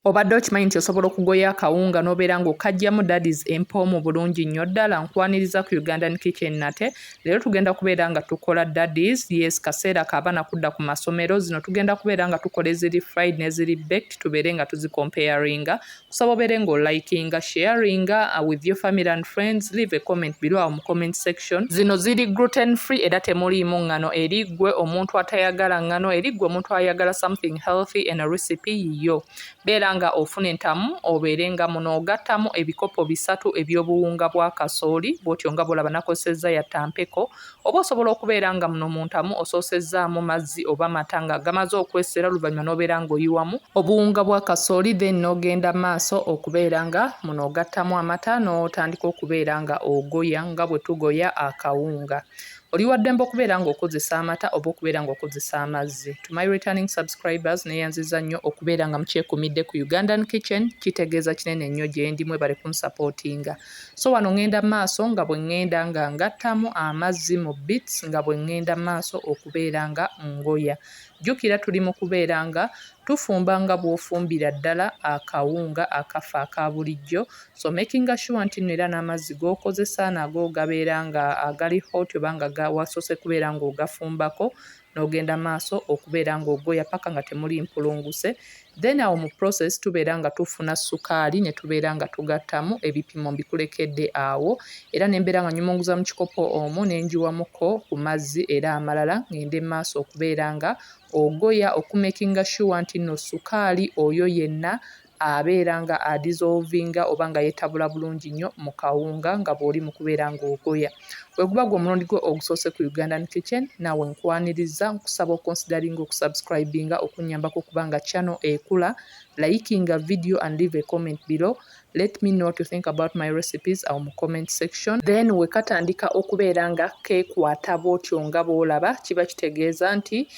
Obadde okimanyi nti osobola okugoya akawunga n'obeera ng'okagyamu daddies empoomu bulungi nnyo ddala. Nkwaniriza ku Ugandan Kitchen nate. Leero tugenda kubeera nga tukola daddies. Yes, kaseera kaabana kudda ku masomero. Zino tugenda kubeera nga tukola eziri fried n'eziri baked, tubeere nga tuzicomparinga. Kusaba obeere ng'olikinga, sharinga with your family and friends. Leave a comment below mu comment section. Zino ziri gluten free era temuliimu ngano. Eri ggwe omuntu atayagala ngano, eri ggwe omuntu ayagala something healthy and a recipe yiyo. Beera nga ofuna entamu obeere nga muno ogattamu ebikopo 3 eby'obuwunga bwa kasooli bw'otyo nga bw'olaba nakozesezza ya tampeko, oba osobola okubeera nga muno mu ntamu ososezzaamu mazzi oba mata nga gamaze okwesera, oluvannyuma n'obeera ng'oyiwamu obuwunga bwa kasooli, then n'ogenda maaso okubeera nga muno ogattamu amata n'otandika okubeera nga ogoya nga bwe tugoya akawunga. Oli wa ddembe okubeera ng'okozesa amata oba okubeera ng'okozesa amazzi. To my returning subscribers, neeyanziza nnyo okubeera nga mukyekumidde ku Ugandan Kitchen, kitegeeza kinene nnyo gye ndi, mwebale kunsupportinga. So wano ŋŋenda maaso nga bwe ŋŋenda nga ngattamu amazzi mu bits, nga bwe ŋŋenda maaso okubeera nga ngoya. Jjukira tuli mu kubeera nga tufumba nga bw'ofumbira ddala akawunga akafa aka bulijjo. So making sure nti nno era n'amazzi g'okozesa nago gabeera nga agali hot oba nga wasoose kubeera ng'ogafumbako, n'ogenda maaso okubeera ng'ogoya paka nga temuli mpulunguse. Then awo mu process tubeera nga tufuna sukaali ne tubeera nga tugattamu, ebipimo mbikulekedde awo, era ne mbeera nga nyumunguza mu kikopo omwo ne njiwamuko ku mazzi era amalala, ngende maaso okubeera nga ogoya okumakinga sure nti nno sukaali oyo yenna abeera nga adissolvinga oba nga yeetabula bulungi nnyo mu kawunga nga bw'oli mu kubeera ng'ogoya. Bwe guba gwe omulundi gwe ogusoose ku Ugandan Kitchen, naawe nkwaniriza nkusaba okonsideringa okusubscribinga okunnyambako okubanga channel ekula. Likinga video and leave a comment below. Let me know what you think about my recipes awo mu comment section. Then we katandika okubeera nga keekwata bw'otyo nga bw'olaba, kiba kitegeeza nti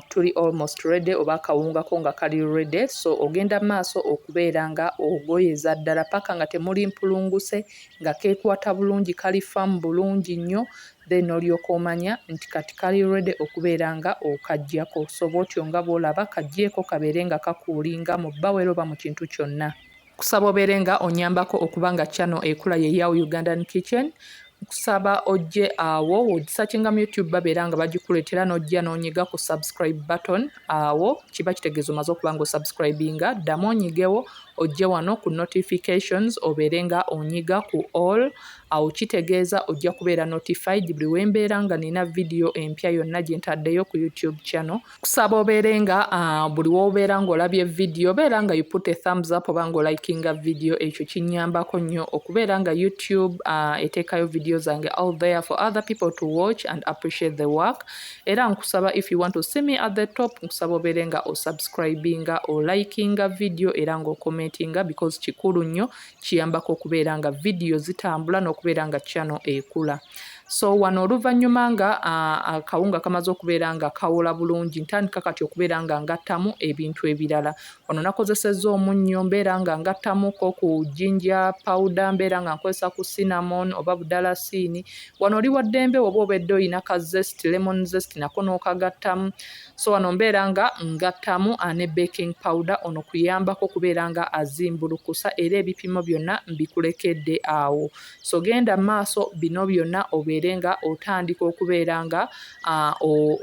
tuli almost ready oba akawunga ko nga kali ready. So ogenda maaso okubeera nga ogoyeza ddala paka nga temuli mpulunguse, nga keekwata bulungi, kalifamu bulungi nnyo, then olyoka omanya nti kati kali ready okubeera nga okaggyako. So bw'otyo nga bw'olaba kaggyeko kabeere nga kakuulinga mu bbawero oba mu kintu kyonna. Kusaba obeere nga onyambako okuba nga channel ekula yeeyawo Ugandan Kitchen. Nkusaba ojje awo wogisakinga mu YouTube babeera nga bagikuleetera, n'ojja n'onyiga ku subscribe button awo, kiba kitegeeza omaze okuba ng'osubscribinga. Ddamu onyigewo ojje wano ku notifications obeere nga onyiga ku all, awo kitegeeza ojja kubeera notified buli we mbeera nga nina video empya yonna gye ntaddeyo ku YouTube channel. Kusaba obeere nga buli w'obeera ng'olabye video beera nga you put a thumbs up oba ng'olikinga video, ekyo kinnyambako nnyo okubeera nga YouTube eteekayo video zange out there for other people to watch and appreciate the work. Era nkusaba if you want to see me at the top, nkusaba obeere nga osubscribinga, olikinga video era ng'okomentinga, because kikulu nnyo, kiyambako okubeera nga video zitambula n'okubeera nga channel ekula. So wano oluvannyuma nga akawunga kamaze okubeera nga kawola bulungi, ntandika kati okubeera nga ngattamu ebintu ebirala. Wano nakozesezza omunnyo, mbeera nga ngattamuko ku ginger powder, mbeera nga nkozesa ku cinnamon oba budalasiini. Wano oli wa ddembe oba obedde oyina ka zest, lemon zest, nako n'okagattamu. So wano mbeera nga ngattamu ne baking powder, ono kuyambako okubeera nga azimbulukusa, era ebipimo byonna mbikulekedde awo. So genda maaso bino byonna obeere nga otandika okubeera nga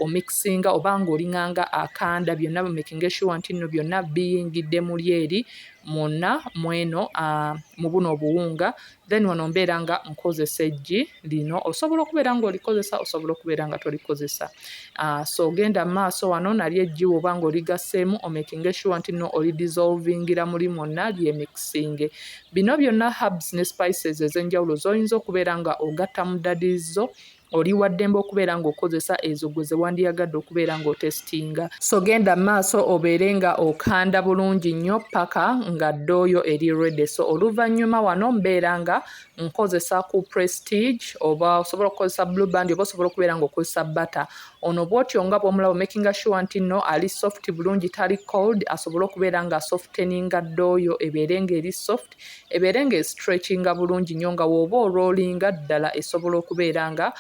omixinga oba ng'olinganga akanda, byonna making sure nti nno byonna biyingidde muli eri mwonna mweno mu buno obuwunga. Then wano mbeera nga nkozesa eggi lino, osobola okubeera ng'olikozesa, osobola okubeera nga tolikozesa. So ogenda maaso wano nali eggi oba ng'oligaseemu omaking sure nti nno olidissolvingira muli mwonna lyemixinge. Bino byonna herbs ne spices ez'enjawulo z'oyinza okubeera nga ogatta mu daddies zo, oli wa ddembe okubeera ng'okozesa ezo gwe ze wandiyagadde okubeera ng'otestinga. So genda maaso obeere nga okanda bulungi nnyo paka nga ddooyo eri ready. So oluvannyuma wano mbeera nga nkozesa ku Prestige, oba osobola okukozesa Blue Band, oba osobola okubeera ng'okozesa butter. Ono bw'otyo nga bw'omulaba making sure nti nno ali soft bulungi, tali cold, asobole okubeera nga softeninga ddooyo ebeere ng'eri soft, ebeere nga stretchinga bulungi nnyo, nga w'oba oloolinga ddala esobola okubeera nga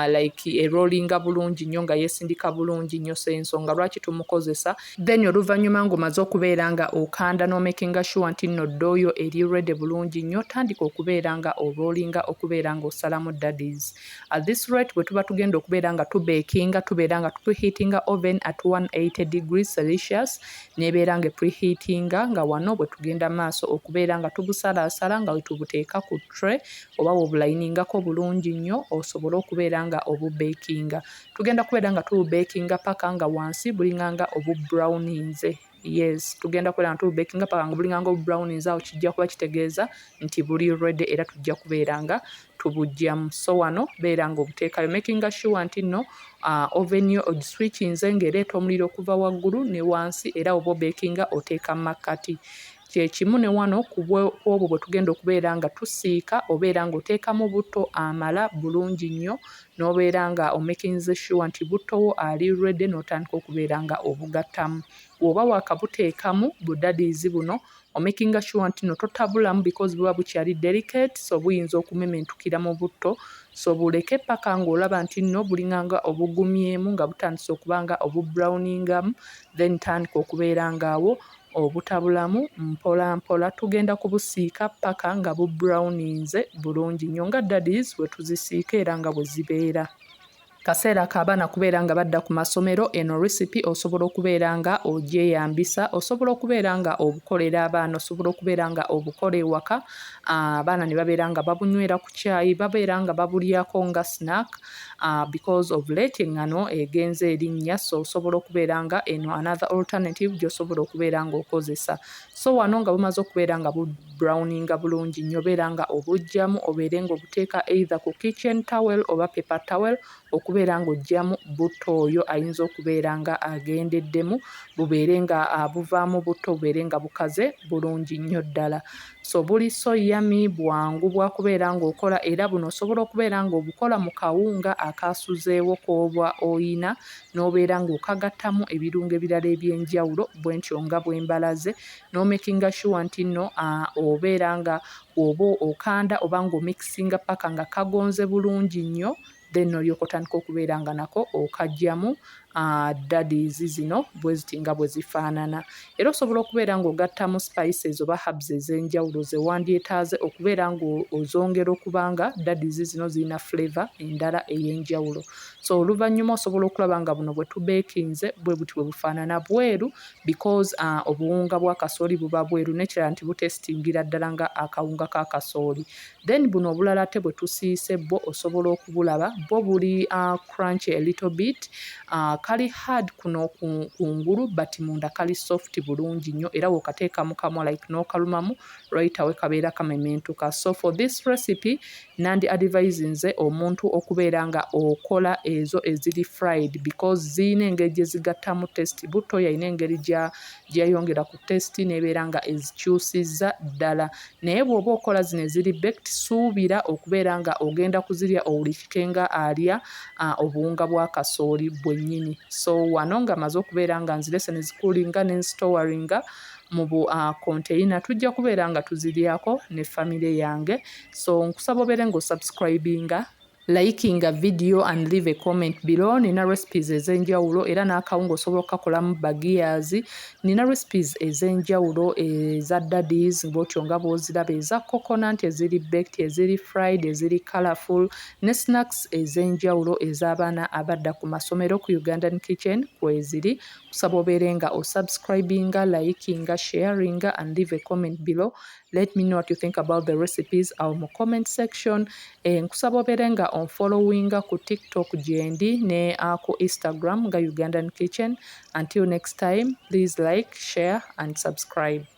like erollinga bulungi nnyo nga yeesindika bulungi nnyo ensonga lwaki tumukozesa. Then oluvannyuma ng'omaze okubeera nga okanda n'omakinga sure nti nno ddooyo eri ready bulungi nnyo, tandika okubeera nga orollinga okubeera ng'osalamu daddies. At this rate bwe tuba tugenda okubeera nga tubeekinga tubeera nga preheatinga oven at 180 degrees Celsius n'ebeera nga preheatinga nga wano bwe tugenda maaso okubeera nga tubusalaasala nga wetubuteeka ku tray oba wobulayiningako bulungi nnyo osobole okubeera nga obubeekinga. Tugenda kubeera nga tububeekinga paka nga wansi bulinganga obubrowninze. Yes, tugenda kubeera nga tububeekinga paka nga bulinganga obubrowninze, awo kijja kuba kitegeeza nti buli ready era tujja kubeera nga tubugyamu. So wano beera nga obuteekayo makinga sure nti nno oven yo ogiswitchinze ng'ereeta omuliro okuva waggulu ne wansi era oba obeekinga oteeka mu makkati. Kyekimu ne wano ku obwo bwe tugenda okubeera nga tusiika obeera ng'oteekamu butto amala bulungi nnyo n'obeera nga omakinze sure nti butto wo ali ready n'otandika okubeera nga obugattamu. Bw'oba waakabuteekamu budadiizi buno omakinga sure nti no totabulamu because buba bukyali delicate, so buyinza okumementukira mu butto, so buleke paka ng'olaba nti nno bulinganga obugumyemu nga butandise okuba nga obubrowningamu, then tandika okubeera ng'awo obutabulamu mpola mpola. Tugenda kubusiika paka nga bubrowninze bulungi nnyo nga daddies bwe tuzisiika era nga bwe zibeera. Kaseera k'abaana kubeera nga badda ku masomero, eno recipe osobola okubeera nga ogyeyambisa, osobola okubeera nga obukolera abaana, osobola okubeera nga obukola ewaka, abaana ne babeera nga babunywera ku kyayi, babeera nga babulyako nga snack because of late eŋŋano egenze erinnya, so osobola okubeera nga eno another alternative gy'osobola okubeera ng'okozesa. So wano nga bumaze okubeera nga bubrowninga bulungi nnyo beera nga obuggyamu obeere ng'obuteeka either ku kitchen towel oba paper towel okubeera ng'oggyamu butto oyo ayinza okubeera nga agendeddemu, bubeere nga buvaamu butto bubeere nga bukaze bulungi nnyo ddala. So buli so yummy, bwangu bwakubeera ng'okola era buno osobola okubeera ng'obukola mu kawunga akasuzeewo k'oba oyina n'obeera ng'okagattamu ebirungo ebirala eby'enjawulo bwe ntyo nga bwe mbalaze n'omakinga sure nti nno obeera nga oba okanda oba ng'omikisinga paka nga kagonze bulungi nnyo, then olyoka otandika okubeera nga nako okaggyamu daddies zino bwe ziti nga bwe zifaanana. Era osobola okubeera ng'ogattamu spices oba herbs ez'enjawulo ze wandyetaaze okubeera ng'ozongera okubanga daddies zino zirina flavour endala ey'enjawulo. So oluvannyuma osobola okulaba nga buno bwe tubeekinze bwe buti bwe bufaanana bweru because obuwunga bwa kasooli buba bweru nekirala nti butesitingira ddala nga akawunga ka kasooli. Then buno obulala ate bwe tusiise bwo osobola okubulaba bwo buli crunchy a little bit, kali hard kuno kungulu but munda kali soft bulungi nnyo era wokateeka mu kamwa like n'okalumamu right away kabeera kamementuka. So for this recipe nandi advisinze omuntu okubeera nga okola ezo eziri fried because ziyina engeri gye zigattamu test, butto yayina engeri gyayongera ku test n'ebeera nga ezikyusizza ddala. Naye bw'oba okola zino eziri baked suubira okubeera nga ogenda kuzirya owulikike nga alya obuwunga bwa kasooli bwennyini. So wano nga maze okubeera nga nzirese ne zikulinga ne nzitowaringa mu bu container tujja kubeera nga tuziryako ne famire yange. So nkusaba obeere ng'osubscribinga, likinga video and leave a comment below. Nina recipes ez'enjawulo era n'akawunga osobola okukakolamu bagiers. Nina recipes ez'enjawulo eza daddies bw'otyo nga bw'oziraba, eza coconut, eziri baked, eziri fried, eziri colourful ne snacks ez'enjawulo ez'abaana abadda ku masomero ku Ugandan kitchen kweziri. Kusaba obeere nga osubscribinga, likinga, sharinga and leave a comment below. Let me know what you think about the recipes awo mu comment section. Nkusaba obeere nga onfollowinga ku TikTok gyendi ne ku Instagram nga Ugandan Kitchen. Until next time, please like, share and subscribe.